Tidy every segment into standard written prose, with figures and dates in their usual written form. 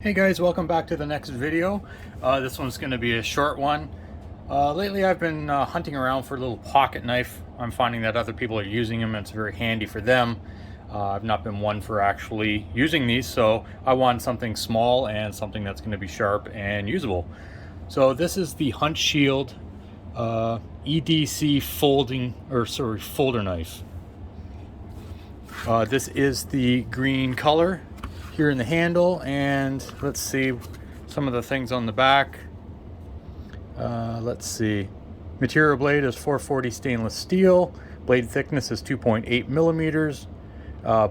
Hey guys, welcome back to the next video. This one's going to be a short one. Lately I've been hunting around for a little pocket knife. I'm finding that other people are using them and it's very handy for them. I've not been one for actually using these, so I want something small and something that's going to be sharp and usable. So this is the Huntshield EDC folder knife. This is the green color here in the handle, and let's see some of the things on the back. Let's see, material blade is 440 stainless steel, blade thickness is 2.8 millimeters,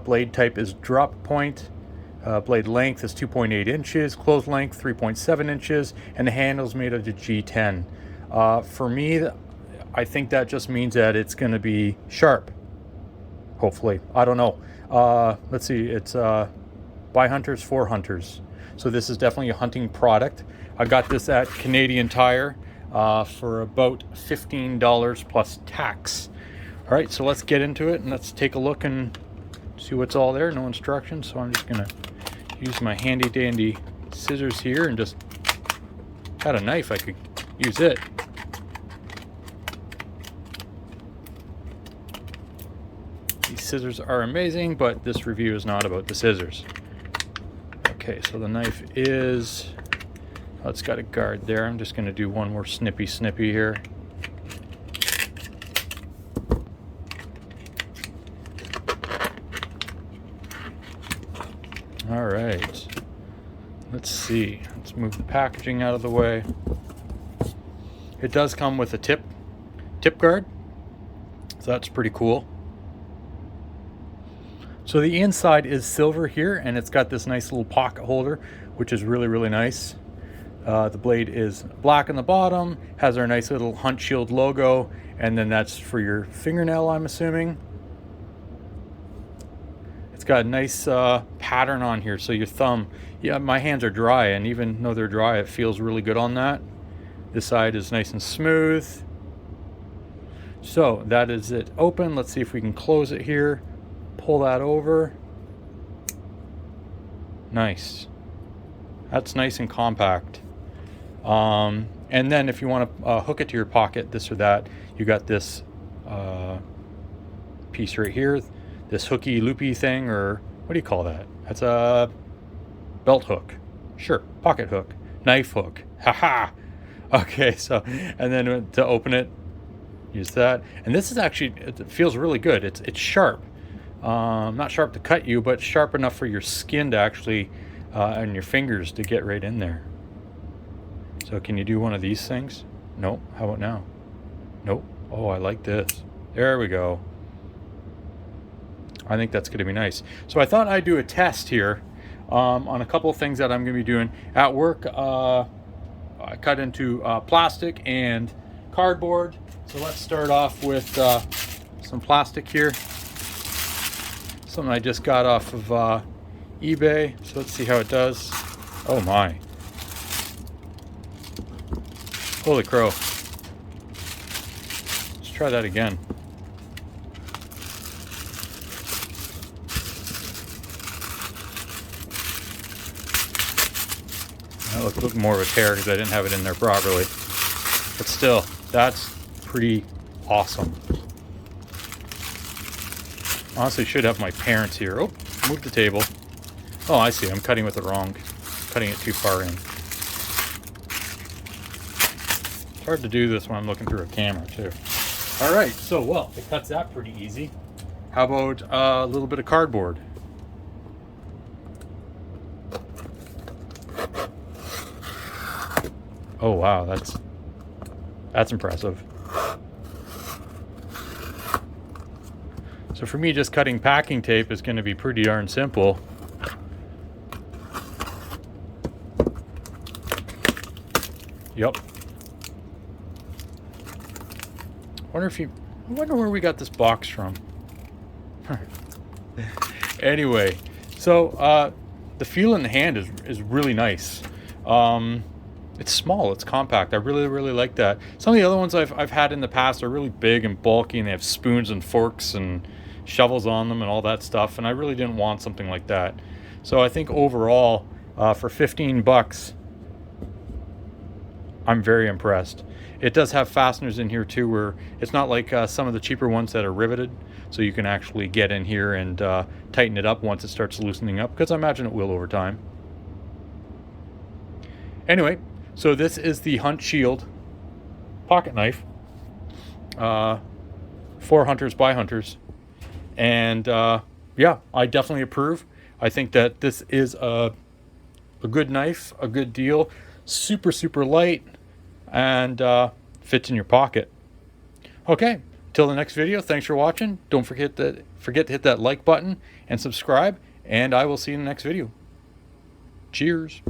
blade type is drop point, blade length is 2.8 inches, close length 3.7 inches, and the handle is made of the G10. For me, I think that just means that it's going to be sharp, hopefully. I don't know. Let's see, it's by hunters for hunters, so this is definitely a hunting product. I got this at Canadian Tire for about $15 plus tax. All right, so let's get into it and let's take a look and see what's all there. No instructions, so I'm just gonna use my handy dandy scissors here and just had a knife, I could use it. These scissors are amazing, but this review is not about the scissors. Okay, so the knife is, oh, it's got a guard there. I'm just going to do one more snippy here. All right, let's see. Let's move the packaging out of the way. It does come with a tip guard, so that's pretty cool. So the inside is silver here, and it's got this nice little pocket holder, which is really nice. The blade is black on the bottom, has our nice little Huntshield logo, and then that's for your fingernail, I'm assuming. It's got a nice pattern on here, so your thumb, yeah, my hands are dry, and even though they're dry, it feels really good on that. This side is nice and smooth. So that is it open. Let's see if we can close it here. Pull that over. Nice. That's nice and compact. And then if you want to hook it to your pocket, this or that, you got this piece right here, this hooky loopy thing, or what do you call that? That's a belt hook. Sure, pocket hook, knife hook. Haha. Okay, so, and then to open it, use that. And this is actually, it feels really good. It's sharp. Not sharp to cut you, but sharp enough for your skin to actually, and your fingers to get right in there. So can you do one of these things? Nope. How about now? Nope. Oh, I like this. There we go. I think that's going to be nice. So I thought I'd do a test here on a couple of things that I'm going to be doing at work. I cut into plastic and cardboard. So let's start off with some plastic here. Something I just got off of eBay, so let's see how it does. Oh my. Holy crow. Let's try that again. That looked more of a tear because I didn't have it in there properly. But still, that's pretty awesome. Honestly, should have my parents here. Oh, move the table. Oh, I see. I'm cutting with it wrong. Cutting it too far in. It's hard to do this when I'm looking through a camera, too. All right, so, well, it cuts that pretty easy. How about a little bit of cardboard? Oh, wow, that's impressive. So for me, just cutting packing tape is going to be pretty darn simple. Yep. I wonder where we got this box from. Anyway, so the feel in the hand is really nice. It's small, it's compact. I really like that. Some of the other ones I've had in the past are really big and bulky, and they have spoons and forks and shovels on them and all that stuff, and I really didn't want something like that. So I think overall for 15 bucks. I'm very impressed. It does have fasteners in here too, where it's not like some of the cheaper ones that are riveted, so you can actually get in here and tighten it up once it starts loosening up, because I imagine it will over time. Anyway, so this is the Huntshield pocket knife for hunters by hunters, and yeah, I definitely approve. I think that this is a good knife, a good deal, super light, and fits in your pocket. Okay, till the next video, thanks for watching. Don't forget to hit that like button and subscribe, and I will see you in the next video. Cheers.